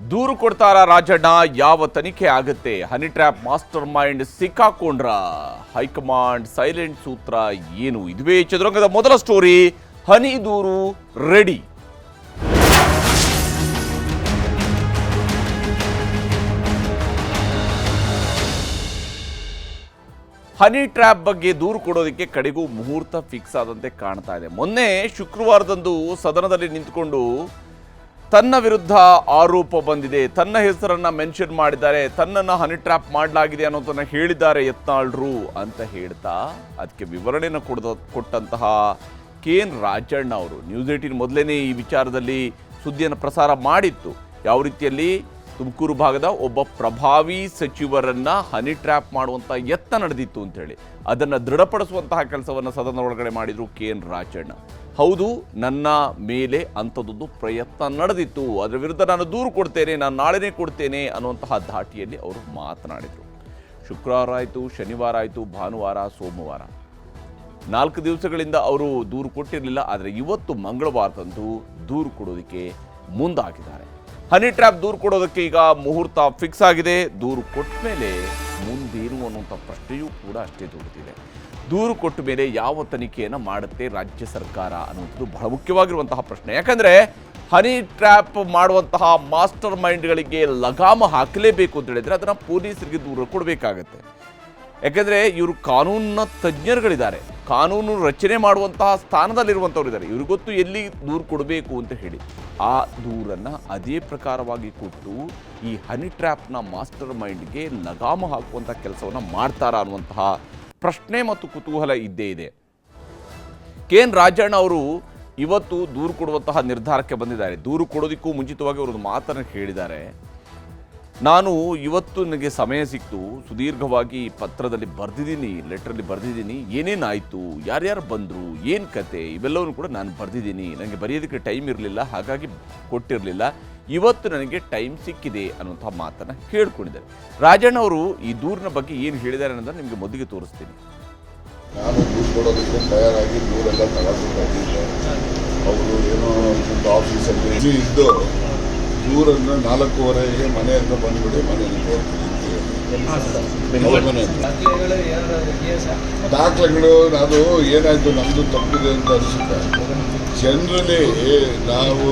ದೂರು ಕೊಡ್ತಾರ ರಾಜಣ್ಣ, ಯಾವ ತನಿಖೆ ಆಗುತ್ತೆ? ಹನಿ ಟ್ರ್ಯಾಪ್ ಮಾಸ್ಟರ್ ಮೈಂಡ್ ಸಿಕ್ಕಾಕೊಂಡ್ರ? ಹೈಕಮಾಂಡ್ ಸೈಲೆಂಟ್ ಸೂತ್ರ ಏನು? ಇದುವೇ ಚದುರಂಗದ ಮೊದಲ ಸ್ಟೋರಿ. ಹನಿ ದೂರು ರೆಡಿ. ಹನಿ ಟ್ರ್ಯಾಪ್ ಬಗ್ಗೆ ದೂರು ಕೊಡೋದಕ್ಕೆ ಕಡೆಗೂ ಮುಹೂರ್ತ ಫಿಕ್ಸ್ ಆದಂತೆ ಕಾಣ್ತಾ ಇದೆ. ಮೊನ್ನೆ ಶುಕ್ರವಾರದಂದು ಸದನದಲ್ಲಿ ನಿಂತುಕೊಂಡು ತನ್ನ ವಿರುದ್ಧ ಆರೋಪ ಬಂದಿದೆ, ತನ್ನ ಹೆಸರನ್ನ ಮೆನ್ಷನ್ ಮಾಡಿದ್ದಾರೆ, ತನ್ನನ್ನು ಹನಿ ಟ್ರ್ಯಾಪ್ ಮಾಡಲಾಗಿದೆ ಅನ್ನೋದನ್ನ ಹೇಳಿದ್ದಾರೆ ಯತ್ನಾಳ್ರು ಅಂತ ಹೇಳ್ತಾ ಅದಕ್ಕೆ ವಿವರಣೆಯನ್ನು ಕೊಟ್ಟಂತಹ KN ರಾಜಣ್ಣ ಅವರು ನ್ಯೂಸ್ 18 ಮೊದಲೇನೆ ಈ ವಿಚಾರದಲ್ಲಿ ಸುದ್ದಿಯನ್ನು ಪ್ರಸಾರ ಮಾಡಿತ್ತು. ಯಾವ ರೀತಿಯಲ್ಲಿ ತುಮಕೂರು ಭಾಗದ ಒಬ್ಬ ಪ್ರಭಾವಿ ಸಚಿವರನ್ನ ಹನಿ ಟ್ರ್ಯಾಪ್ ಮಾಡುವಂಥ ಯತ್ನ ನಡೆದಿತ್ತು ಅಂತೇಳಿ ಅದನ್ನು ದೃಢಪಡಿಸುವಂತಹ ಕೆಲಸವನ್ನು ಸದನ ಒಳಗಡೆ ಮಾಡಿದ್ರು KN ರಾಜಣ್ಣ. ಹೌದು, ನನ್ನ ಮೇಲೆ ಅಂಥದ್ದೊಂದು ಪ್ರಯತ್ನ ನಡೆದಿತ್ತು, ಅದರ ವಿರುದ್ಧ ನಾನು ದೂರು ಕೊಡ್ತೇನೆ, ನಾನು ನಾಳೆನೇ ಕೊಡ್ತೇನೆ ಅನ್ನುವಂತಹ ಧಾಟಿಯಲ್ಲಿ ಅವರು ಮಾತನಾಡಿದರು. ಶುಕ್ರವಾರ ಆಯಿತು, ಶನಿವಾರ ಆಯಿತು, ಭಾನುವಾರ, ಸೋಮವಾರ 4 ದಿವಸಗಳಿಂದ ಅವರು ದೂರು ಕೊಟ್ಟಿರಲಿಲ್ಲ. ಆದರೆ ಇವತ್ತು ಮಂಗಳವಾರದಂದು ದೂರು ಕೊಡೋದಕ್ಕೆ ಮುಂದಾಗಿದ್ದಾರೆ. ಹನಿ ಟ್ರ್ಯಾಪ್ ದೂರು ಕೊಡೋದಕ್ಕೆ ಈಗ ಮುಹೂರ್ತ ಫಿಕ್ಸ್ ಆಗಿದೆ. ದೂರು ಕೊಟ್ಟ ಮೇಲೆ ಮುಂದೇನು ಅನ್ನುವಂಥ ಪ್ರಶ್ನೆಯೂ ಕೂಡ ಅಷ್ಟೇ ದೊಡ್ಡದಿದೆ. ದೂರು ಕೊಟ್ಟ ಮೇಲೆ ಯಾವ ತನಿಖೆಯನ್ನು ಮಾಡುತ್ತೆ ರಾಜ್ಯ ಸರ್ಕಾರ ಅನ್ನುವಂಥದ್ದು ಬಹಳ ಮುಖ್ಯವಾಗಿರುವಂತಹ ಪ್ರಶ್ನೆ. ಯಾಕಂದರೆ ಹನಿ ಟ್ರ್ಯಾಪ್ ಮಾಡುವಂತಹ ಮಾಸ್ಟರ್ ಮೈಂಡ್ಗಳಿಗೆ ಲಗಾಮ ಹಾಕಲೇಬೇಕು ಅಂತ ಹೇಳಿದರೆ ಅದನ್ನು ಪೊಲೀಸರಿಗೆ ದೂರು ಕೊಡಬೇಕಾಗತ್ತೆ. ಯಾಕೆಂದರೆ ಇವರು ಕಾನೂನಿನ ತಜ್ಞರುಗಳಿದ್ದಾರೆ, ಕಾನೂನು ರಚನೆ ಮಾಡುವಂತಹ ಸ್ಥಾನದಲ್ಲಿರುವಂಥವ್ರು ಇದ್ದಾರೆ. ಇವ್ರಿಗೆ ಗೊತ್ತು ಎಲ್ಲಿ ದೂರು ಕೊಡಬೇಕು ಅಂತ ಹೇಳಿ. ಆ ದೂರನ್ನು ಅದೇ ಪ್ರಕಾರವಾಗಿ ಕೊಟ್ಟು ಈ ಹನಿ ಟ್ರ್ಯಾಪ್ನ ಮಾಸ್ಟರ್ ಮೈಂಡ್ಗೆ ಲಗಾಮ ಹಾಕುವಂಥ ಕೆಲಸವನ್ನು ಮಾಡ್ತಾರಾ ಅನ್ನುವಂತಹ ಪ್ರಶ್ನೆ ಮತ್ತು ಕುತೂಹಲ ಇದ್ದೇ ಇದೆ. KN ರಾಜಣ್ಣ ಅವರು ಇವತ್ತು ದೂರು ಕೊಡುವಂತಹ ನಿರ್ಧಾರಕ್ಕೆ ಬಂದಿದ್ದಾರೆ. ದೂರು ಕೊಡೋದಕ್ಕೂ ಮುಂಚಿತವಾಗಿ ಅವರೊಂದು ಮಾತನ್ನು ಹೇಳಿದ್ದಾರೆ. ನಾನು ಇವತ್ತು ನನಗೆ ಸಮಯ ಸಿಕ್ತು, ಸುದೀರ್ಘವಾಗಿ ಪತ್ರದಲ್ಲಿ ಬರೆದಿದ್ದೀನಿ, ಲೆಟ್ರಲ್ಲಿ ಬರೆದಿದ್ದೀನಿ, ಏನೇನಾಯಿತು, ಯಾರ್ಯಾರು ಬಂದರು, ಏನು ಕತೆ, ಇವೆಲ್ಲವೂ ಕೂಡ ನಾನು ಬರೆದಿದ್ದೀನಿ. ನನಗೆ ಬರೆಯೋದಕ್ಕೆ ಟೈಮ್ ಇರಲಿಲ್ಲ, ಹಾಗಾಗಿ ಕೊಟ್ಟಿರಲಿಲ್ಲ. ಇವತ್ತು ನನಗೆ ಟೈಮ್ ಸಿಕ್ಕಿದೆ ಅನ್ನುವಂಥ ಮಾತನ್ನು ಹೇಳ್ಕೊಂಡಿದ್ದಾರೆ. ರಾಜಣ್ಣ ಅವರು ಈ ದೂರಿನ ಬಗ್ಗೆ ಏನು ಹೇಳಿದ್ದಾರೆ ಅನ್ನೋದನ್ನು ನಿಮಗೆ ಮೊದಲಿಗೆ ತೋರಿಸ್ತೀನಿ. ನಾನು ದೂರು ಕೊಡೋದಕ್ಕೆ ತಯಾರಾಗಿ ದೂರೆಲ್ಲ ತಗೊಂಡಿದ್ದೆ. ಅವರು ಏನೋ ಒಂದು ಆಫೀಸಲ್ಲಿ ಇದ್ದು ದೂರನ್ನು 4:15ಗೆ ಮನೆಯಿಂದ ಬಂದ್ಬಿಡಿ, ಮನೆಯಲ್ಲಿ ದಾಖಲೆಗಳು ಅದು ಏನಾಯಿತು ನಮ್ಮದು ತಪ್ಪಿದೆ ಅಂತ ಅನಿಸುತ್ತೆ. ಜನರಲಿ ನಾವು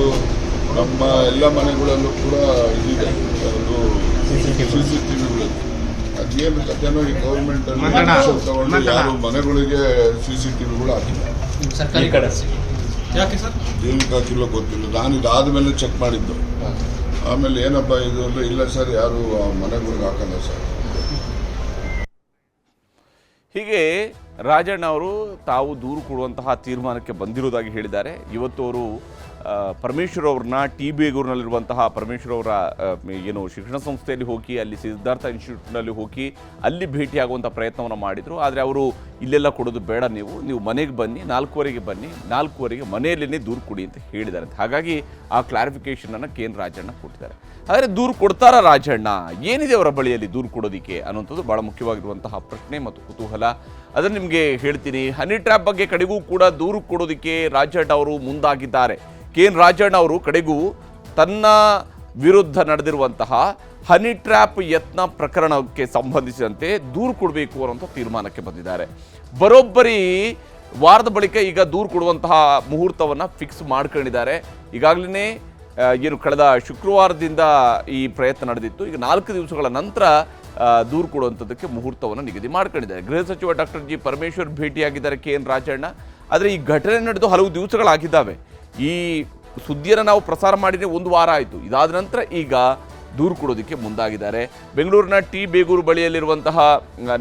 ನಮ್ಮ ಎಲ್ಲ ಮನೆಗಳಲ್ಲೂ ಕೂಡ ಇದಿದೆ, ಅದು CCTVಗಳು. ಅದೇನು ಕಥೆನೋ ಈ ಗೌರ್ಮೆಂಟಲ್ಲಿ ತಗೊಂಡು ಯಾರು ಮನೆಗಳಿಗೆ CCTVಗಳು ಹಾಕಿಲ್ಲ. ಏನಕ್ಕೆ ಹಾಕಿಲ್ಲ ಗೊತ್ತಿಲ್ಲ. ನಾನು ಇದಾದ ಮೇಲೆ ಚೆಕ್ ಮಾಡಿದ್ದು. ಆಮೇಲೆ ಏನಪ್ಪ ಇದು ಅಂದ್ರೆ ಇಲ್ಲ ಸರ್, ಯಾರು ಮನೆಗಳಿಗೆ ಹಾಕಲ್ಲ ಸರ್. ಹೀಗೆ ರಾಜಣ್ಣ ಅವರು ತಾವು ದೂರು ಕೊಡುವಂತಹ ತೀರ್ಮಾನಕ್ಕೆ ಬಂದಿರುವುದಾಗಿ ಹೇಳಿದ್ದಾರೆ. ಇವತ್ತು ಅವರು ಪರಮೇಶ್ವರ್ ಅವ್ರನ್ನ ಟಿ ಬೇಗೂರಿನಲ್ಲಿರುವಂತಹ ಪರಮೇಶ್ವರ್ ಅವರ ಏನು ಶಿಕ್ಷಣ ಸಂಸ್ಥೆಯಲ್ಲಿ ಹೋಗಿ ಅಲ್ಲಿ ಸಿದ್ಧಾರ್ಥ ಇನ್ಸ್ಟಿಟ್ಯೂಟ್ನಲ್ಲಿ ಹೋಗಿ ಅಲ್ಲಿ ಭೇಟಿಯಾಗುವಂಥ ಪ್ರಯತ್ನವನ್ನು ಮಾಡಿದರು. ಆದರೆ ಅವರು ಇಲ್ಲೆಲ್ಲ ಕೊಡೋದು ಬೇಡ, ನೀವು ಮನೆಗೆ ಬನ್ನಿ, 4:15ಗೆ ಬನ್ನಿ, 4:15ಗೆ ಮನೆಯಲ್ಲೇ ದೂರು ಕೊಡಿ ಅಂತ ಹೇಳಿದ್ದಾರೆ. ಹಾಗಾಗಿ ಆ ಕ್ಲಾರಿಫಿಕೇಷನನ್ನು KN ರಾಜಣ್ಣ ಕೊಟ್ಟಿದ್ದಾರೆ. ಆದರೆ ದೂರು ಕೊಡ್ತಾರ ರಾಜಣ್ಣ? ಏನಿದೆ ಅವರ ಬಳಿಯಲ್ಲಿ ದೂರು ಕೊಡೋದಕ್ಕೆ ಅನ್ನುವಂಥದ್ದು ಭಾಳ ಮುಖ್ಯವಾಗಿರುವಂತಹ ಪ್ರಶ್ನೆ ಮತ್ತು ಕುತೂಹಲ. ಅದನ್ನು ನಿಮಗೆ ಹೇಳ್ತೀನಿ. ಹನಿ ಟ್ರ್ಯಾಪ್ ಬಗ್ಗೆ ಕಡೆಗೂ ಕೂಡ ದೂರು ಕೊಡೋದಕ್ಕೆ ರಾಜಣ್ಣ ಅವರು ಮುಂದಾಗಿದ್ದಾರೆ. KN ರಾಜಣ್ಣ ಅವರು ಕಡೆಗೂ ತನ್ನ ವಿರುದ್ಧ ನಡೆದಿರುವಂತಹ ಹನಿ ಟ್ರ್ಯಾಪ್ ಯತ್ನ ಪ್ರಕರಣಕ್ಕೆ ಸಂಬಂಧಿಸಿದಂತೆ ದೂರು ಕೊಡಬೇಕು ಅನ್ನೋಂಥ ತೀರ್ಮಾನಕ್ಕೆ ಬಂದಿದ್ದಾರೆ. ಬರೋಬ್ಬರಿ ವಾರದ ಬಳಿಕ ಈಗ ದೂರು ಕೊಡುವಂತಹ ಮುಹೂರ್ತವನ್ನು ಫಿಕ್ಸ್ ಮಾಡ್ಕೊಂಡಿದ್ದಾರೆ. ಈಗಾಗಲೇ ಏನು ಕಳೆದ ಶುಕ್ರವಾರದಿಂದ ಈ ಪ್ರಯತ್ನ ನಡೆದಿತ್ತು. ಈಗ 4 ದಿವಸಗಳ ನಂತರ ದೂರು ಕೊಡುವಂಥದ್ದಕ್ಕೆ ಮುಹೂರ್ತವನ್ನು ನಿಗದಿ ಮಾಡ್ಕೊಂಡಿದ್ದಾರೆ. ಗೃಹ ಸಚಿವ ಡಾಕ್ಟರ್ G. ಪರಮೇಶ್ವರ್ ಭೇಟಿಯಾಗಿದ್ದಾರೆ KN ರಾಜಣ್ಣ. ಆದರೆ ಈ ಘಟನೆ ನಡೆದು ಹಲವು ದಿವಸಗಳಾಗಿದ್ದಾವೆ. ಈ ಸುದ್ದಿಯನ್ನು ನಾವು ಪ್ರಸಾರ ಮಾಡಿದರೆ 1 ವಾರ ಆಯಿತು. ಇದಾದ ನಂತರ ಈಗ ದೂರು ಕೊಡೋದಕ್ಕೆ ಮುಂದಾಗಿದ್ದಾರೆ. ಬೆಂಗಳೂರಿನ ಟಿ ಬೇಗೂರು ಬಳಿಯಲ್ಲಿರುವಂತಹ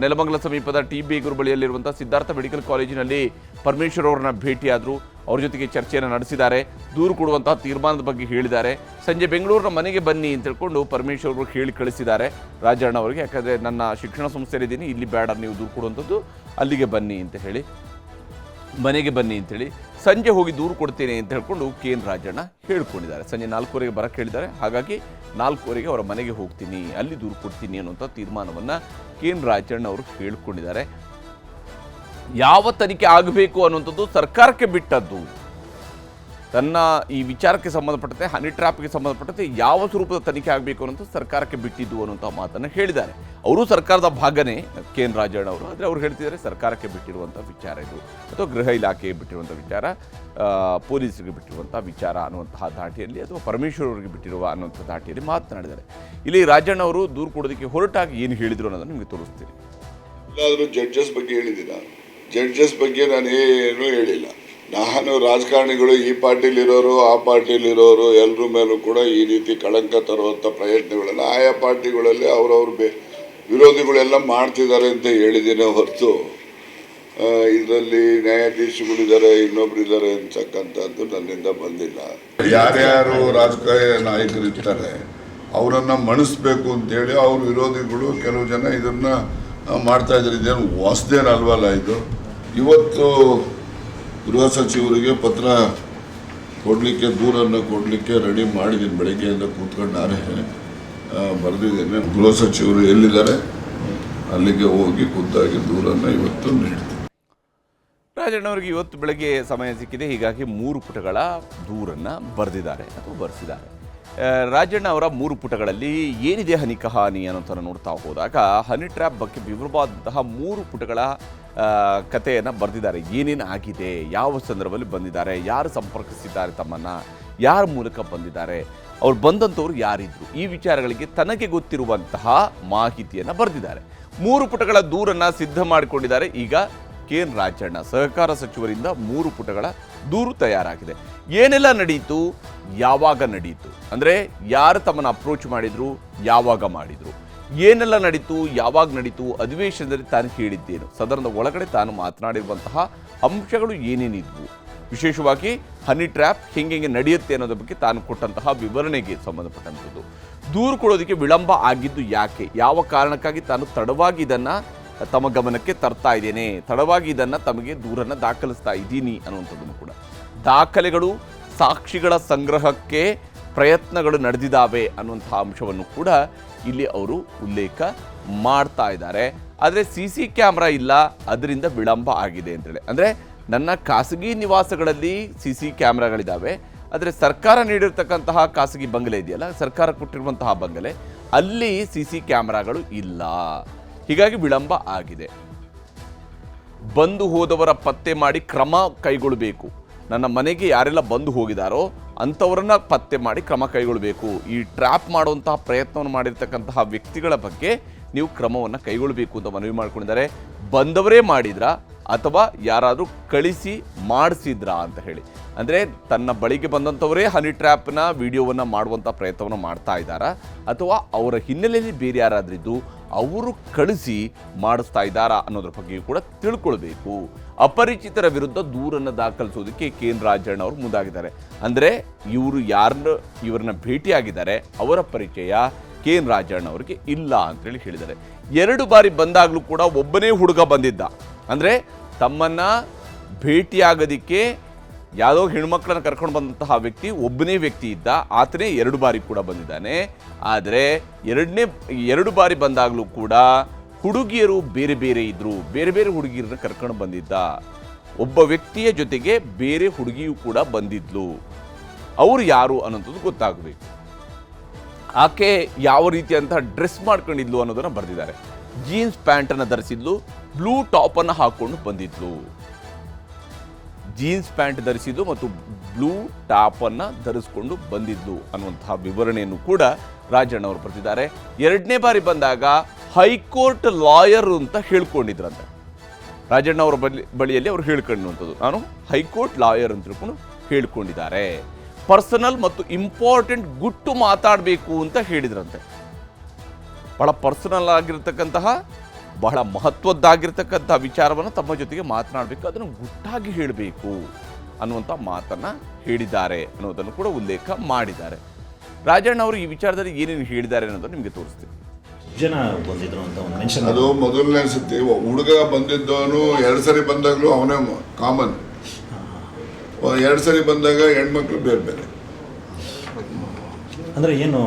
ನೆಲಮಂಗಲ ಸಮೀಪದ ಟಿ ಬೇಗೂರು ಬಳಿಯಲ್ಲಿರುವಂತಹ ಸಿದ್ಧಾರ್ಥ ಮೆಡಿಕಲ್ ಕಾಲೇಜಿನಲ್ಲಿ ಪರಮೇಶ್ವರ್ ಅವರನ್ನ ಭೇಟಿಯಾದರು. ಅವ್ರ ಜೊತೆಗೆ ಚರ್ಚೆಯನ್ನು ನಡೆಸಿದ್ದಾರೆ. ದೂರು ಕೊಡುವಂತಹ ತೀರ್ಮಾನದ ಬಗ್ಗೆ ಹೇಳಿದ್ದಾರೆ. ಸಂಜೆ ಬೆಂಗಳೂರಿನ ಮನೆಗೆ ಬನ್ನಿ ಅಂತ ಹೇಳ್ಕೊಂಡು ಪರಮೇಶ್ವರ್ ಅವರು ಹೇಳಿ ಕಳಿಸಿದ್ದಾರೆ ರಾಜಣ್ಣ ಅವರಿಗೆ. ಯಾಕಂದರೆ ನನ್ನ ಶಿಕ್ಷಣ ಸಂಸ್ಥೆಯಲ್ಲಿದ್ದೀನಿ, ಇಲ್ಲಿ ಬೇಡ ನೀವು ದೂರು ಕೊಡುವಂಥದ್ದು, ಅಲ್ಲಿಗೆ ಬನ್ನಿ ಅಂತ ಹೇಳಿ, ಮನೆಗೆ ಬನ್ನಿ ಅಂತೇಳಿ ಸಂಜೆ ಹೋಗಿ ದೂರು ಕೊಡ್ತೇನೆ ಅಂತ ಹೇಳ್ಕೊಂಡು KN ರಾಜಣ್ಣ ಹೇಳ್ಕೊಂಡಿದ್ದಾರೆ. ಸಂಜೆ 4:15ಗೆ ಬರಕ್ಕೆ ಹೇಳಿದ್ದಾರೆ. ಹಾಗಾಗಿ 4:15ಗೆ ಅವರ ಮನೆಗೆ ಹೋಗ್ತೀನಿ, ಅಲ್ಲಿ ದೂರು ಕೊಡ್ತೀನಿ ಅನ್ನುವಂಥ ತೀರ್ಮಾನವನ್ನು KN ರಾಜಣ್ಣ ಅವರು ಹೇಳ್ಕೊಂಡಿದ್ದಾರೆ. ಯಾವ ತನಿಖೆ ಆಗಬೇಕು ಅನ್ನುವಂಥದ್ದು ಸರ್ಕಾರಕ್ಕೆ ಬಿಟ್ಟದ್ದು. ತನ್ನ ಈ ವಿಚಾರಕ್ಕೆ ಸಂಬಂಧಪಟ್ಟಂತೆ ಹನಿ ಟ್ರ್ಯಾಪ್ಗೆ ಸಂಬಂಧಪಟ್ಟಂತೆ ಯಾವ ಸ್ವರೂಪದ ತನಿಖೆ ಆಗಬೇಕು ಅನ್ನೋದು ಸರ್ಕಾರಕ್ಕೆ ಬಿಟ್ಟಿದ್ದು ಅನ್ನುವಂಥ ಮಾತನ್ನು ಹೇಳಿದ್ದಾರೆ. ಅವರು ಸರ್ಕಾರದ ಭಾಗನೇ KN ರಾಜಣ್ಣ ಅವರು. ಆದರೆ ಅವ್ರು ಹೇಳ್ತಿದ್ದಾರೆ ಸರ್ಕಾರಕ್ಕೆ ಬಿಟ್ಟಿರುವಂಥ ವಿಚಾರ ಇದು, ಅಥವಾ ಗೃಹ ಇಲಾಖೆಗೆ ಬಿಟ್ಟಿರುವಂಥ ವಿಚಾರ, ಪೊಲೀಸರಿಗೆ ಬಿಟ್ಟಿರುವಂಥ ವಿಚಾರ ಅನ್ನುವಂತಹ ಧಾಟಿಯಲ್ಲಿ, ಅಥವಾ ಪರಮೇಶ್ವರ್ ಅವರಿಗೆ ಬಿಟ್ಟಿರುವ ಅನ್ನುವಂಥ ಧಾಟಿಯಲ್ಲಿ ಮಾತನಾಡಿದ್ದಾರೆ. ಇಲ್ಲಿ ರಾಜಣ್ಣ ಅವರು ದೂರು ಕೊಡೋದಕ್ಕೆ ಹೊರಟಾಗಿ ಏನು ಹೇಳಿದರು ಅನ್ನೋದನ್ನು ನಿಮಗೆ ತೋರಿಸ್ತೀನಿ. ಎಲ್ಲಾದರೂ ಜಡ್ಜಸ್ ಬಗ್ಗೆ ಹೇಳಿದ್ದೀರಾ? ಜಡ್ಜಸ್ ಬಗ್ಗೆ ನಾನು ಏನೂ ಹೇಳಿಲ್ಲ. ನಾನು ರಾಜಕಾರಣಿಗಳು ಈ ಪಾರ್ಟಿಲಿರೋರು ಆ ಪಾರ್ಟಿಲಿರೋರು ಎಲ್ಲರ ಮೇಲೂ ಕೂಡ ಈ ರೀತಿ ಕಳಂಕ ತರುವಂಥ ಪ್ರಯತ್ನಗಳೆಲ್ಲ ಆಯಾ ಪಾರ್ಟಿಗಳಲ್ಲಿ ಅವರವ್ರ ವಿರೋಧಿಗಳೆಲ್ಲ ಮಾಡ್ತಿದ್ದಾರೆ ಅಂತ ಹೇಳಿದ್ದೇನೆ ಹೊರತು ಇದರಲ್ಲಿ ನ್ಯಾಯಾಧೀಶಗಳಿದ್ದಾರೆ ಇನ್ನೊಬ್ರಿದ್ದಾರೆ ಅಂತಕ್ಕಂಥದ್ದು ನನ್ನಿಂದ ಬಂದಿಲ್ಲ. ಯಾರ್ಯಾರು ರಾಜಕೀಯ ನಾಯಕರಿರ್ತಾರೆ ಅವರನ್ನು ಮಣಿಸ್ಬೇಕು ಅಂತೇಳಿ ಅವ್ರ ವಿರೋಧಿಗಳು ಕೆಲವು ಜನ ಇದನ್ನು ಮಾಡ್ತಾ ಇದ್ದಾರೆ. ಇದೇನು ಹೊಸದೇನಲ್ವಲ್ಲ ಇದು. ಇವತ್ತು ಗೃಹ ಸಚಿವರಿಗೆ ಪತ್ರ ಕೊಡಲಿಕ್ಕೆ, ದೂರನ್ನು ಕೊಡಲಿಕ್ಕೆ ರೆಡಿ ಮಾಡಿದ್ದೀನಿ. ಬೆಳಗ್ಗೆಯಿಂದ ಕೂತ್ಕೊಂಡು ನಾನೇ ಬರೆದಿದ್ದೇನೆ. ಗೃಹ ಸಚಿವರು ಎಲ್ಲಿದ್ದಾರೆ ಅಲ್ಲಿಗೆ ಹೋಗಿ ಖುದ್ದಾಗಿ ದೂರನ್ನು ಇವತ್ತು ನೀಡ್ತೀನಿ. ರಾಜಣ್ಣವರಿಗೆ ಇವತ್ತು ಬೆಳಗ್ಗೆ ಸಮಯ ಸಿಕ್ಕಿದೆ, ಹೀಗಾಗಿ 3 ಪುಟಗಳ ದೂರನ್ನು ಬರೆದಿದ್ದಾರೆ ಅಥವಾ ಬರೆಸಿದ್ದಾರೆ. ರಾಜಣ್ಣ ಅವರ 3 ಪುಟಗಳಲ್ಲಿ ಏನಿದೆ ಹನಿ ಕಹಾನಿ ಅನ್ನೋಂಥ ನೋಡ್ತಾ ಹೋದಾಗ ಹನಿ ಟ್ರ್ಯಾಪ್ ಬಗ್ಗೆ ವಿವರವಾದಂತಹ 3 ಪುಟಗಳ ಕಥೆಯನ್ನು ಬರೆದಿದ್ದಾರೆ. ಏನೇನು ಆಗಿದೆ, ಯಾವ ಸಂದರ್ಭದಲ್ಲಿ ಬಂದಿದ್ದಾರೆ, ಯಾರು ಸಂಪರ್ಕಿಸಿದ್ದಾರೆ ತಮ್ಮನ್ನು, ಯಾರ ಮೂಲಕ ಬಂದಿದ್ದಾರೆ, ಅವ್ರು ಬಂದಂಥವ್ರು ಯಾರಿದ್ರು, ಈ ವಿಚಾರಗಳಿಗೆ ತನಗೆ ಗೊತ್ತಿರುವಂತಹ ಮಾಹಿತಿಯನ್ನು ಬರೆದಿದ್ದಾರೆ. 3 ಪುಟಗಳ ದೂರನ್ನು ಸಿದ್ಧ ಮಾಡಿಕೊಂಡಿದ್ದಾರೆ. ಈಗ KN ರಾಜಣ್ಣ ಸಹಕಾರ ಸಚಿವರಿಂದ 3 ಪುಟಗಳ ದೂರು ತಯಾರಾಗಿದೆ. ಏನೆಲ್ಲ ನಡೀತು, ಯಾವಾಗ ನಡೀತು, ಅಂದರೆ ಯಾರು ತಮ್ಮನ್ನು ಅಪ್ರೋಚ್ ಮಾಡಿದ್ರು, ಯಾವಾಗ ಮಾಡಿದ್ರು, ಏನೆಲ್ಲ ನಡೀತು, ಯಾವಾಗ ನಡೀತು, ಅಧಿವೇಶನದಲ್ಲಿ ತಾನು ಹೇಳಿದ್ದೇನು, ಸದನದ ಒಳಗಡೆ ತಾನು ಮಾತನಾಡಿರುವಂತಹ ಅಂಶಗಳು ಏನೇನಿದ್ವು, ವಿಶೇಷವಾಗಿ ಹನಿ ಟ್ರ್ಯಾಪ್ ಹೆಂಗೆ ನಡೆಯುತ್ತೆ ಅನ್ನೋದ್ರ ಬಗ್ಗೆ ತಾನು ಕೊಟ್ಟಂತಹ ವಿವರಣೆಗೆ ಸಂಬಂಧಪಟ್ಟಂಥದ್ದು. ದೂರು ಕೊಡೋದಕ್ಕೆ ವಿಳಂಬ ಆಗಿದ್ದು ಯಾಕೆ, ಯಾವ ಕಾರಣಕ್ಕಾಗಿ ತಾನು ತಡವಾಗಿ ಇದನ್ನು ತಮ್ಮ ಗಮನಕ್ಕೆ ತರ್ತಾ ಇದ್ದೇನೆ, ತಡವಾಗಿ ಇದನ್ನು ತಮಗೆ ದೂರನ್ನು ದಾಖಲಿಸ್ತಾ ಇದ್ದೀನಿ ಅನ್ನುವಂಥದ್ದನ್ನು ಕೂಡ, ದಾಖಲೆಗಳು ಸಾಕ್ಷಿಗಳ ಸಂಗ್ರಹಕ್ಕೆ ಪ್ರಯತ್ನಗಳು ನಡೆದಿದ್ದಾವೆ ಅನ್ನುವಂಥ ಅಂಶವನ್ನು ಕೂಡ ಇಲ್ಲಿ ಅವರು ಉಲ್ಲೇಖ ಮಾಡ್ತಾ ಇದ್ದಾರೆ. ಆದರೆ CC ಕ್ಯಾಮ್ರಾ ಇಲ್ಲ, ಅದರಿಂದ ವಿಳಂಬ ಆಗಿದೆ ಅಂತೇಳಿ. ಅಂದರೆ ನನ್ನ ಖಾಸಗಿ ನಿವಾಸಗಳಲ್ಲಿ CC ಕ್ಯಾಮ್ರಾಗಳಿದ್ದಾವೆ, ಆದರೆ ಸರ್ಕಾರ ನೀಡಿರ್ತಕ್ಕಂತಹ ಖಾಸಗಿ ಬಂಗಲೆ ಇದೆಯಲ್ಲ, ಸರ್ಕಾರ ಕೊಟ್ಟಿರುವಂತಹ ಬಂಗಲೆ, ಅಲ್ಲಿ CC ಕ್ಯಾಮ್ರಾಗಳು ಇಲ್ಲ, ಹೀಗಾಗಿ ವಿಳಂಬ ಆಗಿದೆ. ಬಂದು ಹೋದವರ ಪತ್ತೆ ಮಾಡಿ ಕ್ರಮ ಕೈಗೊಳ್ಳಬೇಕು. ನನ್ನ ಮನೆಗೆ ಯಾರೆಲ್ಲ ಬಂದು ಹೋಗಿದಾರೋ ಅಂಥವ್ರನ್ನ ಪತ್ತೆ ಮಾಡಿ ಕ್ರಮ ಕೈಗೊಳ್ಳಬೇಕು. ಈ ಟ್ರ್ಯಾಪ್ ಮಾಡುವಂತಹ ಪ್ರಯತ್ನವನ್ನು ಮಾಡಿರ್ತಕ್ಕಂತಹ ವ್ಯಕ್ತಿಗಳ ಬಗ್ಗೆ ನೀವು ಕ್ರಮವನ್ನು ಕೈಗೊಳ್ಳಬೇಕು ಅಂತ ಮನವಿ ಮಾಡ್ಕೊಂಡಿದ್ದಾರೆ. ಬಂದವರೇ ಮಾಡಿದ್ರಾ ಅಥವಾ ಯಾರಾದರೂ ಕಳಿಸಿ ಮಾಡಿಸಿದ್ರಾ ಅಂತ ಹೇಳಿ. ಅಂದರೆ ತನ್ನ ಬಳಿಗೆ ಬಂದಂಥವರೇ ಹನಿ ಟ್ರ್ಯಾಪ್ನ ವಿಡಿಯೋವನ್ನು ಮಾಡುವಂಥ ಪ್ರಯತ್ನವನ್ನು ಮಾಡ್ತಾ ಇದ್ದಾರಾ, ಅಥವಾ ಅವರ ಹಿನ್ನೆಲೆಯಲ್ಲಿ ಬೇರೆ ಯಾರಾದ್ರಿದ್ದು ಅವರು ಕಳಿಸಿ ಮಾಡಿಸ್ತಾ ಇದ್ದಾರಾ ಅನ್ನೋದ್ರ ಬಗ್ಗೆ ಕೂಡ ತಿಳ್ಕೊಳ್ಬೇಕು. ಅಪರಿಚಿತರ ವಿರುದ್ಧ ದೂರನ್ನು ದಾಖಲಿಸೋದಕ್ಕೆ KN ರಾಜಣ್ಣ ಅವರು ಮುಂದಾಗಿದ್ದಾರೆ. ಅಂದರೆ ಇವರು ಇವರನ್ನ ಭೇಟಿಯಾಗಿದ್ದಾರೆ, ಅವರ ಪರಿಚಯ KN ರಾಜಣ್ಣ ಅವರಿಗೆ ಇಲ್ಲ ಅಂತೇಳಿ ಹೇಳಿದ್ದಾರೆ. 2 ಬಾರಿ ಬಂದಾಗಲೂ ಕೂಡ ಒಬ್ಬನೇ ಹುಡುಗ ಬಂದಿದ್ದ. ಅಂದರೆ ತಮ್ಮನ್ನ ಭೇಟಿಯಾಗೋದಕ್ಕೆ ಯಾವುದೋ ಹೆಣ್ಮಕ್ಳನ್ನ ಕರ್ಕೊಂಡು ಬಂದಂತಹ ವ್ಯಕ್ತಿ ಒಬ್ಬನೇ ವ್ಯಕ್ತಿ ಇದ್ದ, ಆತನೇ 2 ಬಾರಿ ಕೂಡ ಬಂದಿದ್ದಾನೆ. ಆದರೆ 2 ಬಾರಿ ಬಂದಾಗಲೂ ಕೂಡ ಹುಡುಗಿಯರು ಬೇರೆ ಬೇರೆ ಇದ್ರು, ಬೇರೆ ಬೇರೆ ಹುಡುಗಿಯರನ್ನ ಕರ್ಕೊಂಡು ಬಂದಿದ್ದ. ಒಬ್ಬ ವ್ಯಕ್ತಿಯ ಜೊತೆಗೆ ಬೇರೆ ಹುಡುಗಿಯೂ ಕೂಡ ಬಂದಿದ್ಲು. ಅವರು ಯಾರು ಅನ್ನೋಂಥದ್ದು ಗೊತ್ತಾಗಬೇಕು. ಆಕೆ ಯಾವ ರೀತಿಯಂತಹ ಡ್ರೆಸ್ ಮಾಡ್ಕೊಂಡಿದ್ಲು ಅನ್ನೋದನ್ನು ಬರೆದಿದ್ದಾರೆ. ಜೀನ್ಸ್ ಪ್ಯಾಂಟನ್ನು ಧರಿಸಿದ್ಲು, ಬ್ಲೂ ಟಾಪನ್ನು ಹಾಕ್ಕೊಂಡು ಬಂದಿದ್ಲು. ಜೀನ್ಸ್ ಪ್ಯಾಂಟ್ ಧರಿಸಿದ್ದು ಮತ್ತು ಬ್ಲೂ ಟಾಪನ್ನು ಧರಿಸ್ಕೊಂಡು ಬಂದಿದ್ಲು ಅನ್ನುವಂತಹ ವಿವರಣೆಯನ್ನು ಕೂಡ ರಾಜಣ್ಣ ಅವರು ಬರೆದಿದ್ದಾರೆ. 2ನೇ ಬಾರಿ ಬಂದಾಗ ಹೈಕೋರ್ಟ್ ಲಾಯರ್ ಅಂತ ಹೇಳ್ಕೊಂಡಿದ್ರಂತೆ. ರಾಜಣ್ಣ ಅವರ ಬಳಿಯಲ್ಲಿ ಅವರು ಹೇಳ್ಕೊಂಡಂಥದ್ದು, ನಾನು ಹೈಕೋರ್ಟ್ ಲಾಯರ್ ಅಂತ ತಿಳ್ಕೊಂಡು ಹೇಳ್ಕೊಂಡಿದ್ದಾರೆ. ಪರ್ಸನಲ್ ಮತ್ತು ಇಂಪಾರ್ಟೆಂಟ್ ಗುಟ್ಟು ಮಾತಾಡಬೇಕು ಅಂತ ಹೇಳಿದ್ರಂತೆ. ಬಹಳ ಪರ್ಸನಲ್ ಆಗಿರ್ತಕ್ಕಂತಹ, ಬಹಳ ಮಹತ್ವದ್ದಾಗಿರ್ತಕ್ಕಂಥ ವಿಚಾರವನ್ನು ತಮ್ಮ ಜೊತೆಗೆ ಮಾತನಾಡಬೇಕು, ಅದನ್ನು ಗುಟ್ಟಾಗಿ ಹೇಳಬೇಕು ಅನ್ನುವಂಥ ಮಾತನ್ನು ಹೇಳಿದ್ದಾರೆ ಅನ್ನೋದನ್ನು ಕೂಡ ಉಲ್ಲೇಖ ಮಾಡಿದ್ದಾರೆ. ರಾಜಣ್ಣ ಅವರು ಈ ವಿಚಾರದಲ್ಲಿ ಏನೇನು ಹೇಳಿದ್ದಾರೆ ಅನ್ನೋದನ್ನು ನಿಮಗೆ ತೋರಿಸ್ತೀನಿ. ಜನ ಬಂದಿದ್ರು ಅಂತ ಒಂದು ಮೆನ್ಷನ್. ಅದು ಮೊದಲನೇ ಸತಿ ಹುಡುಗ ಬಂದಿದ್ದವನು 2 ಸರಿ ಬಂದಾಗಲೂ ಅವನೇ ಕಾಮನ್. 2 ಸರಿ ಬಂದಾಗ ಹೆಣ್ಮಕ್ಳು ಬೇರೆ ಬೇರೆ. ಅಂದರೆ ಏನು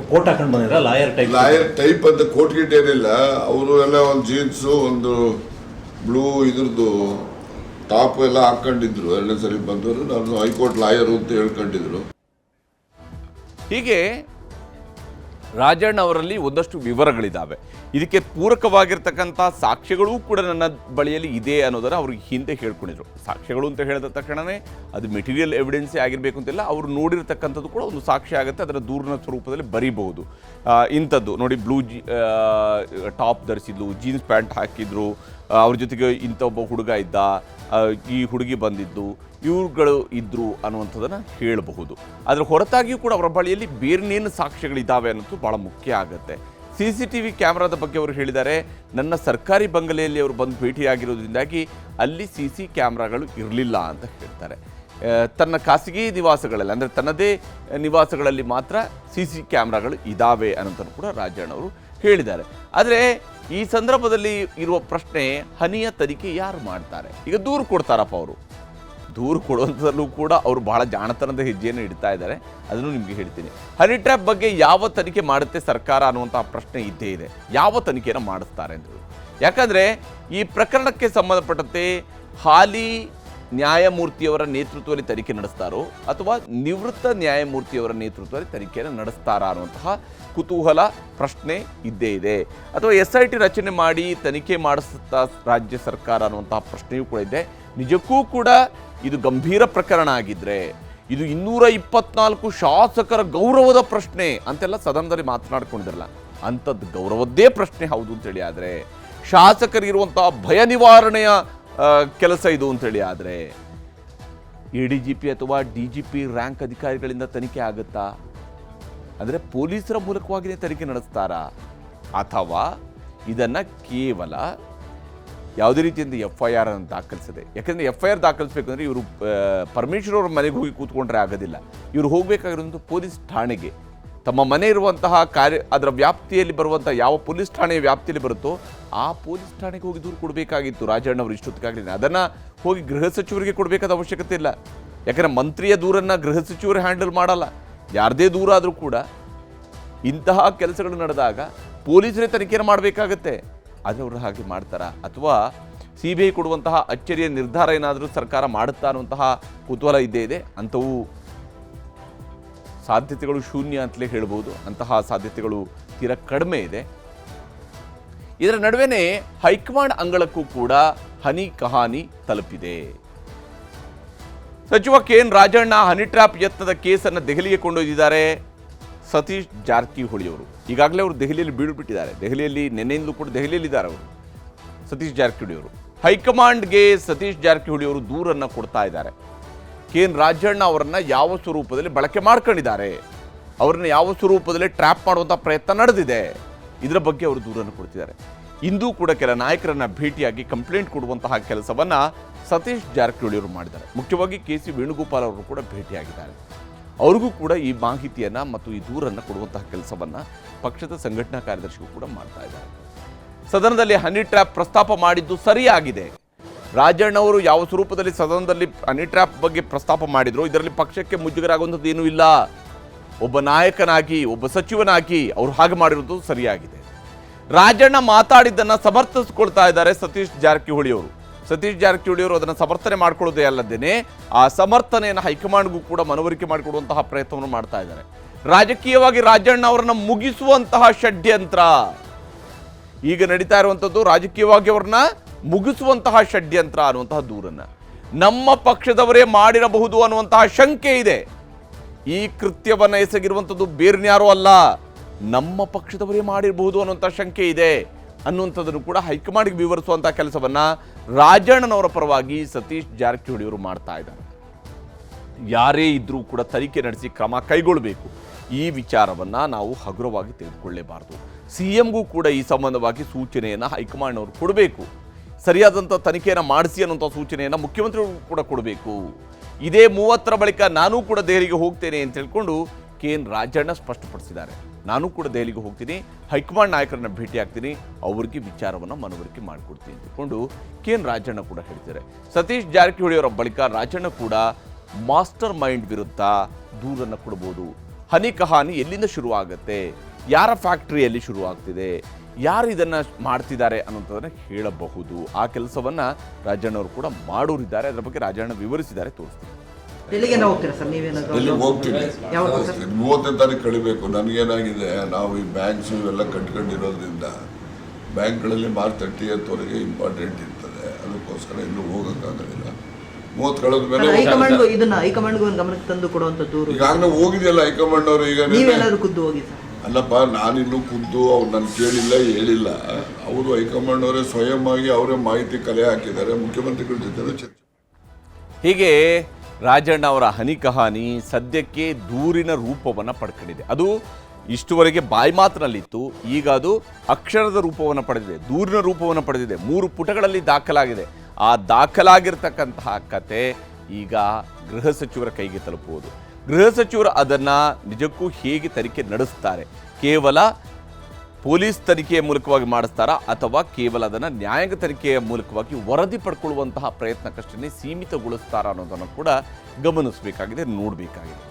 ಕೋಟ್ ಹಾಕೊಂಡು ಬಂದಿರ, ಲಾಯರ್ ಟೈಪ್ ಅಂತ ಕೋಟ್ ಗಿಟ್ ಏನಿಲ್ಲ. ಅವರು ಎಲ್ಲ ಒಂದು ಜೀನ್ಸು, ಒಂದು ಬ್ಲೂ ಇದ್ರದ್ದು ಟಾಪ್ ಎಲ್ಲ ಹಾಕೊಂಡಿದ್ರು. 2ನೇ ಸರಿ ಬಂದವರು ನಾನು ಹೈಕೋರ್ಟ್ ಲಾಯರು ಅಂತ ಹೇಳ್ಕೊಂಡಿದ್ರು. ಹೀಗೆ ರಾಜಣ್ಣ ಅವರಲ್ಲಿ ಒಂದಷ್ಟು ವಿವರಗಳಿದ್ದಾವೆ. ಇದಕ್ಕೆ ಪೂರಕವಾಗಿರ್ತಕ್ಕಂಥ ಸಾಕ್ಷ್ಯಗಳೂ ಕೂಡ ನನ್ನ ಬಳಿಯಲ್ಲಿ ಇದೆ ಅನ್ನೋದನ್ನು ಅವ್ರಿಗೆ ಹಿಂದೆ ಹೇಳ್ಕೊಂಡಿದ್ರು. ಸಾಕ್ಷ್ಯಗಳು ಅಂತ ಹೇಳಿದ ತಕ್ಷಣವೇ ಅದು ಮೆಟೀರಿಯಲ್ ಎವಿಡೆನ್ಸೇ ಆಗಿರಬೇಕು ಅಂತಿಲ್ಲ, ಅವರು ನೋಡಿರ್ತಕ್ಕಂಥದ್ದು ಕೂಡ ಒಂದು ಸಾಕ್ಷ್ಯ ಆಗುತ್ತೆ, ಅದರ ದೂರಿನ ಸ್ವರೂಪದಲ್ಲಿ ಬರೀಬಹುದು. ಇಂಥದ್ದು ನೋಡಿ, ಬ್ಲೂ ಟಾಪ್ ಧರಿಸಿದ್ಲು, ಜೀನ್ಸ್ ಪ್ಯಾಂಟ್ ಹಾಕಿದ್ರು, ಅವ್ರ ಜೊತೆಗೆ ಇಂಥ ಒಬ್ಬ ಹುಡುಗ ಇದ್ದ, ಈ ಹುಡುಗಿ ಬಂದಿದ್ದು, ಇವುಗಳು ಇದ್ದರು ಅನ್ನುವಂಥದ್ದನ್ನು ಹೇಳಬಹುದು. ಅದರ ಹೊರತಾಗಿಯೂ ಕೂಡ ಅವರ ಬಳಿಯಲ್ಲಿ ಬೇರೆನೇನು ಸಾಕ್ಷ್ಯಗಳಿದ್ದಾವೆ ಅನ್ನೋದು ಭಾಳ ಮುಖ್ಯ ಆಗುತ್ತೆ. CCTV ಕ್ಯಾಮ್ರಾದ ಬಗ್ಗೆ ಅವರು ಹೇಳಿದ್ದಾರೆ. ನನ್ನ ಸರ್ಕಾರಿ ಬಂಗಲೆಯಲ್ಲಿ ಅವರು ಬಂದು ಭೇಟಿಯಾಗಿರೋದ್ರಿಂದಾಗಿ ಅಲ್ಲಿ CC ಕ್ಯಾಮ್ರಾಗಳು ಇರಲಿಲ್ಲ ಅಂತ ಹೇಳ್ತಾರೆ. ತನ್ನ ಖಾಸಗಿ ನಿವಾಸಗಳಲ್ಲಿ, ಅಂದರೆ ತನ್ನದೇ ನಿವಾಸಗಳಲ್ಲಿ ಮಾತ್ರ CC ಕ್ಯಾಮ್ರಾಗಳು ಇದ್ದಾವೆ ಅನ್ನೋದನ್ನು ಕೂಡ ರಾಜಣ್ಣ ಅವರು ಹೇಳಿದ್ದಾರೆ. ಆದರೆ ಈ ಸಂದರ್ಭದಲ್ಲಿ ಇರುವ ಪ್ರಶ್ನೆ, ಹನಿಯ ತನಿಖೆ ಯಾರು ಮಾಡ್ತಾರೆ? ಈಗ ದೂರು ಕೊಡ್ತಾರಪ್ಪ ಅವರು, ದೂರು ಕೊಡುವಂಥಲ್ಲೂ ಕೂಡ ಅವರು ಬಹಳ ಜಾಣತನದ ಹೆಜ್ಜೆಯನ್ನು ಇಡ್ತಾ ಇದ್ದಾರೆ. ಅದನ್ನು ನಿಮಗೆ ಹೇಳ್ತೀನಿ. ಹನಿ ಟ್ರ್ಯಾಪ್ ಬಗ್ಗೆ ಯಾವ ತನಿಖೆ ಮಾಡುತ್ತೆ ಸರ್ಕಾರ ಅನ್ನುವಂಥ ಪ್ರಶ್ನೆ ಇದ್ದೇ ಇದೆ. ಯಾವ ತನಿಖೆಯನ್ನು ಮಾಡಿಸ್ತಾರೆ ಅಂತ. ಯಾಕಂದರೆ ಈ ಪ್ರಕರಣಕ್ಕೆ ಸಂಬಂಧಪಟ್ಟಂತೆ ಹಾಲಿ ನ್ಯಾಯಮೂರ್ತಿಯವರ ನೇತೃತ್ವದಲ್ಲಿ ತನಿಖೆ ನಡೆಸ್ತಾರೋ ಅಥವಾ ನಿವೃತ್ತ ನ್ಯಾಯಮೂರ್ತಿಯವರ ನೇತೃತ್ವದಲ್ಲಿ ತನಿಖೆಯನ್ನು ನಡೆಸ್ತಾರಾ ಅನ್ನುವಂತಹ ಕುತೂಹಲ ಪ್ರಶ್ನೆ ಇದ್ದೇ ಇದೆ. ಅಥವಾ SIT ರಚನೆ ಮಾಡಿ ತನಿಖೆ ಮಾಡಿಸುತ್ತಾ ರಾಜ್ಯ ಸರ್ಕಾರ ಅನ್ನುವಂತಹ ಪ್ರಶ್ನೆಯೂ ಕೂಡ ಇದೆ. ನಿಜಕ್ಕೂ ಕೂಡ ಇದು ಗಂಭೀರ ಪ್ರಕರಣ ಆಗಿದ್ದರೆ, ಇದು 224 ಶಾಸಕರ ಗೌರವದ ಪ್ರಶ್ನೆ ಅಂತೆಲ್ಲ ಸದನದಲ್ಲಿ ಮಾತನಾಡ್ಕೊಂಡಿದ್ರಲ್ಲ, ಅಂಥದ್ದು ಗೌರವದ್ದೇ ಪ್ರಶ್ನೆ ಹೌದು ಅಂತೇಳಿ ಆದರೆ, ಶಾಸಕರಿರುವಂತಹ ಭಯ ನಿವಾರಣೆಯ ಕೆಲಸ ಇದು ಅಂತೇಳಿ ಆದರೆ, ADGP ಅಥವಾ DGP ರ್ಯಾಂಕ್ ಅಧಿಕಾರಿಗಳಿಂದ ತನಿಖೆ ಆಗುತ್ತಾ? ಅಂದರೆ ಪೊಲೀಸರ ಮೂಲಕವಾಗಿಯೇ ತನಿಖೆ ನಡೆಸ್ತಾರಾ? ಅಥವಾ ಇದನ್ನು ಕೇವಲ ಯಾವುದೇ ರೀತಿಯಿಂದ FIR ಅನ್ನು ದಾಖಲಿಸದೆ, ಯಾಕಂದರೆ FIR ದಾಖಲಿಸಬೇಕಂದ್ರೆ ಇವರು ಪರಮೇಶ್ವರ್ ಅವ್ರ ಮನೆಗೆ ಹೋಗಿ ಕೂತ್ಕೊಂಡ್ರೆ ಆಗೋದಿಲ್ಲ. ಇವರು ಹೋಗಬೇಕಾಗಿರೋದು ಪೊಲೀಸ್ ಠಾಣೆಗೆ. ತಮ್ಮ ಮನೆ ಇರುವಂತಹ ಅದರ ವ್ಯಾಪ್ತಿಯಲ್ಲಿ ಬರುವಂಥ ಯಾವ ಪೊಲೀಸ್ ಠಾಣೆಯ ವ್ಯಾಪ್ತಿಯಲ್ಲಿ ಬರುತ್ತೋ ಆ ಪೊಲೀಸ್ ಠಾಣೆಗೆ ಹೋಗಿ ದೂರು ಕೊಡಬೇಕಾಗಿತ್ತು ರಾಜಣ್ಣ ಅವರು ಇಷ್ಟೊತ್ತಿಗಾಗಲಿಲ್ಲ. ಅದನ್ನು ಹೋಗಿ ಗೃಹ ಸಚಿವರಿಗೆ ಕೊಡಬೇಕಾದ ಅವಶ್ಯಕತೆ ಇಲ್ಲ. ಯಾಕಂದರೆ ಮಂತ್ರಿಯ ದೂರನ್ನು ಗೃಹ ಸಚಿವರು ಹ್ಯಾಂಡಲ್ ಮಾಡಲ್ಲ. ಯಾರದೇ ದೂರ ಆದರೂ ಕೂಡ ಇಂತಹ ಕೆಲಸಗಳು ನಡೆದಾಗ ಪೊಲೀಸರೇ ತನಿಖೆಯನ್ನು ಮಾಡಬೇಕಾಗತ್ತೆ. ಆದರೆ ಅವರು ಹಾಗೆ ಮಾಡ್ತಾರಾ? ಅಥವಾ CBI ಕೊಡುವಂತಹ ಅಚ್ಚರಿಯ ನಿರ್ಧಾರ ಏನಾದರೂ ಸರ್ಕಾರ ಮಾಡುತ್ತಾ ಅನ್ನುವಂತಹ ಕುತೂಹಲ ಇದ್ದೇ ಇದೆ. ಅಂಥವು ಸಾಧ್ಯತೆಗಳು ಶೂನ್ಯ ಅಂತಲೇ ಹೇಳ್ಬೋದು. ಅಂತಹ ಸಾಧ್ಯತೆಗಳು ತೀರಾ ಕಡಿಮೆ ಇದೆ. ಇದರ ನಡುವೆನೇ ಹೈಕಮಾಂಡ್ ಅಂಗಳಕ್ಕೂ ಕೂಡ ಹನಿ ಕಹಾನಿ ತಲುಪಿದೆ. ಸಚಿವ KN ರಾಜಣ್ಣ ಹನಿ ಟ್ರ್ಯಾಪ್ ಯತ್ನದ ಕೇಸನ್ನು ದೆಹಲಿಗೆ ಕೊಂಡೊಯ್ದಿದ್ದಾರೆ. ಸತೀಶ್ ಜಾರಕಿಹೊಳಿ ಅವರು ಈಗಾಗಲೇ ಅವರು ದೆಹಲಿಯಲ್ಲಿ ಬೀಳ್ಬಿಟ್ಟಿದ್ದಾರೆ. ದೆಹಲಿಯಲ್ಲಿ ನಿನ್ನೆಯಿಂದಲೂ ಕೂಡ ದೆಹಲಿಯಲ್ಲಿದ್ದಾರೆ ಅವರು. ಸತೀಶ್ ಜಾರಕಿಹೊಳಿ ಅವರು ಹೈಕಮಾಂಡ್ಗೆ ಸತೀಶ್ ಜಾರಕಿಹೊಳಿ ಅವರು ದೂರನ್ನು ಕೊಡ್ತಾ ಇದ್ದಾರೆ. KN ರಾಜಣ್ಣ ಅವರನ್ನು ಯಾವ ಸ್ವರೂಪದಲ್ಲಿ ಬಳಕೆ ಮಾಡ್ಕೊಂಡಿದ್ದಾರೆ, ಅವರನ್ನು ಯಾವ ಸ್ವರೂಪದಲ್ಲಿ ಟ್ರ್ಯಾಪ್ ಮಾಡುವಂಥ ಪ್ರಯತ್ನ ನಡೆದಿದೆ, ಇದರ ಬಗ್ಗೆ ಅವರು ದೂರನ್ನು ಕೊಡ್ತಿದ್ದಾರೆ. ಇಂದೂ ಕೂಡ ಕೆಲ ನಾಯಕರನ್ನು ಭೇಟಿಯಾಗಿ ಕಂಪ್ಲೇಂಟ್ ಕೊಡುವಂತಹ ಕೆಲಸವನ್ನು ಸತೀಶ್ ಜಾರಕಿಹೊಳಿ ಅವರು ಮಾಡಿದ್ದಾರೆ. ಮುಖ್ಯವಾಗಿ KC ವೇಣುಗೋಪಾಲ್ ಅವರು ಕೂಡ ಭೇಟಿಯಾಗಿದ್ದಾರೆ. ಅವ್ರಿಗೂ ಕೂಡ ಈ ಮಾಹಿತಿಯನ್ನು ಮತ್ತು ಈ ದೂರನ್ನು ಕೊಡುವಂತಹ ಕೆಲಸವನ್ನು ಪಕ್ಷದ ಸಂಘಟನಾ ಕಾರ್ಯದರ್ಶಿಗೂ ಕೂಡ ಮಾಡ್ತಾ ಇದ್ದಾರೆ. ಸದನದಲ್ಲಿ ಹನಿ ಟ್ರ್ಯಾಪ್ ಪ್ರಸ್ತಾಪ ಮಾಡಿದ್ದು ಸರಿಯಾಗಿದೆ. ರಾಜಣ್ಣವರು ಯಾವ ಸ್ವರೂಪದಲ್ಲಿ ಸದನದಲ್ಲಿ ಹನಿ ಟ್ರ್ಯಾಪ್ ಬಗ್ಗೆ ಪ್ರಸ್ತಾಪ ಮಾಡಿದ್ರು, ಇದರಲ್ಲಿ ಪಕ್ಷಕ್ಕೆ ಮುಜುಗರ ಆಗುವಂಥದ್ದು ಏನೂ ಇಲ್ಲ. ಒಬ್ಬ ನಾಯಕನಾಗಿ, ಒಬ್ಬ ಸಚಿವನಾಗಿ ಅವರು ಹಾಗೆ ಮಾಡಿರೋದು ಸರಿಯಾಗಿದೆ. ರಾಜಣ್ಣ ಮಾತಾಡಿದ್ದನ್ನು ಸಮರ್ಥಿಸ್ಕೊಳ್ತಾ ಇದ್ದಾರೆ ಸತೀಶ್ ಜಾರಕಿಹೊಳಿ ಅವರು. ಸತೀಶ್ ಜಾರಕಿಹೊಳಿ ಅವರು ಅದನ್ನು ಸಮರ್ಥನೆ ಮಾಡಿಕೊಳ್ಳೋದೇ ಅಲ್ಲದೇನೆ ಆ ಸಮರ್ಥನೆಯನ್ನು ಹೈಕಮಾಂಡ್ಗೂ ಕೂಡ ಮನವರಿಕೆ ಮಾಡಿಕೊಡುವಂತಹ ಪ್ರಯತ್ನವನ್ನು ಮಾಡ್ತಾ ಇದ್ದಾರೆ. ರಾಜಕೀಯವಾಗಿ ರಾಜಣ್ಣ ಅವರನ್ನು ಮುಗಿಸುವಂತಹ ಷಡ್ಯಂತ್ರ ಈಗ ನಡೀತಾ ಇರುವಂಥದ್ದು. ರಾಜಕೀಯವಾಗಿ ಅವ್ರನ್ನ ಮುಗಿಸುವಂತಹ ಷಡ್ಯಂತ್ರ ಅನ್ನುವಂತಹ ದೂರನ್ನು ನಮ್ಮ ಪಕ್ಷದವರೇ ಮಾಡಿರಬಹುದು ಅನ್ನುವಂತಹ ಶಂಕೆ ಇದೆ. ಈ ಕೃತ್ಯವನ್ನು ಎಸಗಿರುವಂಥದ್ದು ಬೇರೆನ್ಯಾರೂ ಅಲ್ಲ, ನಮ್ಮ ಪಕ್ಷದವರೇ ಮಾಡಿರಬಹುದು ಅನ್ನುವಂಥ ಶಂಕೆ ಇದೆ ಅನ್ನುವಂಥದ್ದನ್ನು ಕೂಡ ಹೈಕಮಾಂಡ್ಗೆ ವಿವರಿಸುವಂಥ ಕೆಲಸವನ್ನು ರಾಜಣ್ಣನವರ ಪರವಾಗಿ ಸತೀಶ್ ಜಾರಕಿಹೊಳಿ ಅವರು ಮಾಡ್ತಾ ಇದ್ದಾರೆ. ಯಾರೇ ಇದ್ರೂ ಕೂಡ ತನಿಖೆ ನಡೆಸಿ ಕ್ರಮ ಕೈಗೊಳ್ಳಬೇಕು. ಈ ವಿಚಾರವನ್ನು ನಾವು ಹಗುರವಾಗಿ ತೆಗೆದುಕೊಳ್ಳಲೇಬಾರದು. CMಗೂ ಕೂಡ ಈ ಸಂಬಂಧವಾಗಿ ಸೂಚನೆಯನ್ನು ಹೈಕಮಾಂಡ್ನವರು ಕೊಡಬೇಕು. ಸರಿಯಾದಂಥ ತನಿಖೆಯನ್ನು ಮಾಡಿಸಿ ಅನ್ನುವಂಥ ಸೂಚನೆಯನ್ನು ಮುಖ್ಯಮಂತ್ರಿಗಳು ಕೂಡ ಕೊಡಬೇಕು. ಇದೇ 30ರ ಬಳಿಕ ನಾನೂ ಕೂಡ ದೆಹಲಿಗೆ ಹೋಗ್ತೇನೆ ಅಂತ ಹೇಳ್ಕೊಂಡು KN ರಾಜಣ್ಣ ಸ್ಪಷ್ಟಪಡಿಸಿದ್ದಾರೆ. ನಾನು ಕೂಡ ದೆಹಲಿಗೆ ಹೋಗ್ತೀನಿ, ಹೈಕಮಾಂಡ್ ನಾಯಕರನ್ನ ಭೇಟಿ ಆಗ್ತೀನಿ, ಅವರಿಗೆ ವಿಚಾರವನ್ನು ಮನವರಿಕೆ ಮಾಡಿಕೊಡ್ತೀನಿ ಅಂತಕೊಂಡು KN ರಾಜಣ್ಣ ಕೂಡ ಹೇಳ್ತಾರೆ. ಸತೀಶ್ ಜಾರಕಿಹೊಳಿ ಅವರ ಬಳಿಕ ರಾಜಣ್ಣ ಕೂಡ ಮಾಸ್ಟರ್ ಮೈಂಡ್ ವಿರುದ್ಧ ದೂರನ್ನು ಕೊಡಬಹುದು. ಹನಿ ಕಹಾನಿ ಎಲ್ಲಿಂದ ಶುರುವಾಗುತ್ತೆ, ಯಾರ ಫ್ಯಾಕ್ಟ್ರಿಯಲ್ಲಿ ಶುರುವಾಗ್ತಿದೆ, ಯಾರು ಇದನ್ನು ಮಾಡ್ತಿದ್ದಾರೆ ಅನ್ನೋಂಥದ್ದನ್ನು ಹೇಳಬಹುದು. ಆ ಕೆಲಸವನ್ನು ರಾಜಣ್ಣವರು ಕೂಡ ಮಾಡೋರಿದ್ದಾರೆ. ಅದರ ಬಗ್ಗೆ ರಾಜಣ್ಣ ವಿವರಿಸಿದ್ದಾರೆ, ತೋರಿಸ್ತೀನಿ. ಎಲ್ಲಿಗೆ ಹೋಗ್ತೀರಾ ಸರ್ ನೀವೇನಾದ್ರು? ಎಲ್ಲಿ ಹೋಗ್ತೀನಿ, ಯಾವತ್ತು ಸರ್? 30ನೇ ತಾರೀಕು ಕಳಿಬೇಕು. ನನಗೇನಾಗಿದೆ, ನಾವು ಈ ಬ್ಯಾಂಕ್ಸು ಇವೆಲ್ಲ ಕಟ್ಕೊಂಡಿರೋದ್ರಿಂದ ಬ್ಯಾಂಕ್ಗಳಲ್ಲಿ ಮಾರ್ಚ್ 30th ಇಂಪಾರ್ಟೆಂಟ್ ಇರ್ತದೆ. ಅದಕ್ಕೋಸ್ಕರ ಎಲ್ಲೂ ಹೋಗೋಕ್ಕಾಗೋದಿಲ್ಲ. 30 ಕಳೆದ ಮೇಲೆ ಹೈಕಮಾಂಡ್ಗೂ ಇದನ್ನ ಹೈಕಮಾಂಡ್ಗೂ ಒಂದು ಗಮನಕ್ಕೆ ತಂದು ಕೊಡುವಂತ ದೂರು ಈಗಾಗಲೇ ಹೋಗಿದೆಯಲ್ಲ ಹೈಕಮಾಂಡ್ ಅವರು. ಈಗ ನೀವೇನಾದ್ರು ಖುದ್ದು ಹೋಗಿ ಸರ್? ಅಲ್ಲಪ್ಪ, ನಾನಿನ್ನೂ ಖುದ್ದು ಅವ್ರು ನಾನು ಕೇಳಿಲ್ಲ, ಹೇಳಿಲ್ಲ. ಅವರು ಹೈಕಮಾಂಡ್ ಅವರೇ ಸ್ವಯಂ ಆಗಿ ಅವರೇ ಮಾಹಿತಿ ಕಲೆ ಹಾಕಿದ್ದಾರೆ. ಮುಖ್ಯಮಂತ್ರಿಗಳ ಜೊತೆ ಚರ್ಚೆ. ಹೀಗೆ ರಾಜಣ್ಣ ಅವರ ಹನಿ ಕಹಾನಿ ಸದ್ಯಕ್ಕೆ ದೂರಿನ ರೂಪವನ್ನು ಪಡ್ಕೊಂಡಿದೆ. ಅದು ಇಷ್ಟುವರೆಗೆ ಬಾಯಿ ಮಾತಿನಲ್ಲಿತ್ತು, ಈಗ ಅದು ಅಕ್ಷರದ ರೂಪವನ್ನು ಪಡೆದಿದೆ, ದೂರಿನ ರೂಪವನ್ನು ಪಡೆದಿದೆ. 3 ಪುಟಗಳಲ್ಲಿ ದಾಖಲಾಗಿದೆ. ಆ ದಾಖಲಾಗಿರ್ತಕ್ಕಂತಹ ಕತೆ ಈಗ ಗೃಹ ಸಚಿವರ ಕೈಗೆ ತಲುಪುವುದು. ಗೃಹ ಸಚಿವರು ಅದನ್ನು ನಿಜಕ್ಕೂ ಹೇಗೆ ತನಿಖೆ ನಡೆಸ್ತಾರೆ, ಕೇವಲ ಪೊಲೀಸ್ ತನಿಖೆಯ ಮೂಲಕವಾಗಿ ಮಾಡಿಸ್ತಾರಾ ಅಥವಾ ಕೇವಲ ಅದನ್ನು ನ್ಯಾಯಾಂಗ ತನಿಖೆಯ ಮೂಲಕವಾಗಿ ವರದಿ ಪಡ್ಕೊಳ್ಳುವಂತಹ ಪ್ರಯತ್ನಕ್ಕಷ್ಟೇ ಸೀಮಿತಗೊಳಿಸ್ತಾರಾ ಅನ್ನೋದನ್ನು ಕೂಡ ಗಮನಿಸಬೇಕಾಗಿದೆ, ನೋಡಬೇಕಾಗಿದೆ.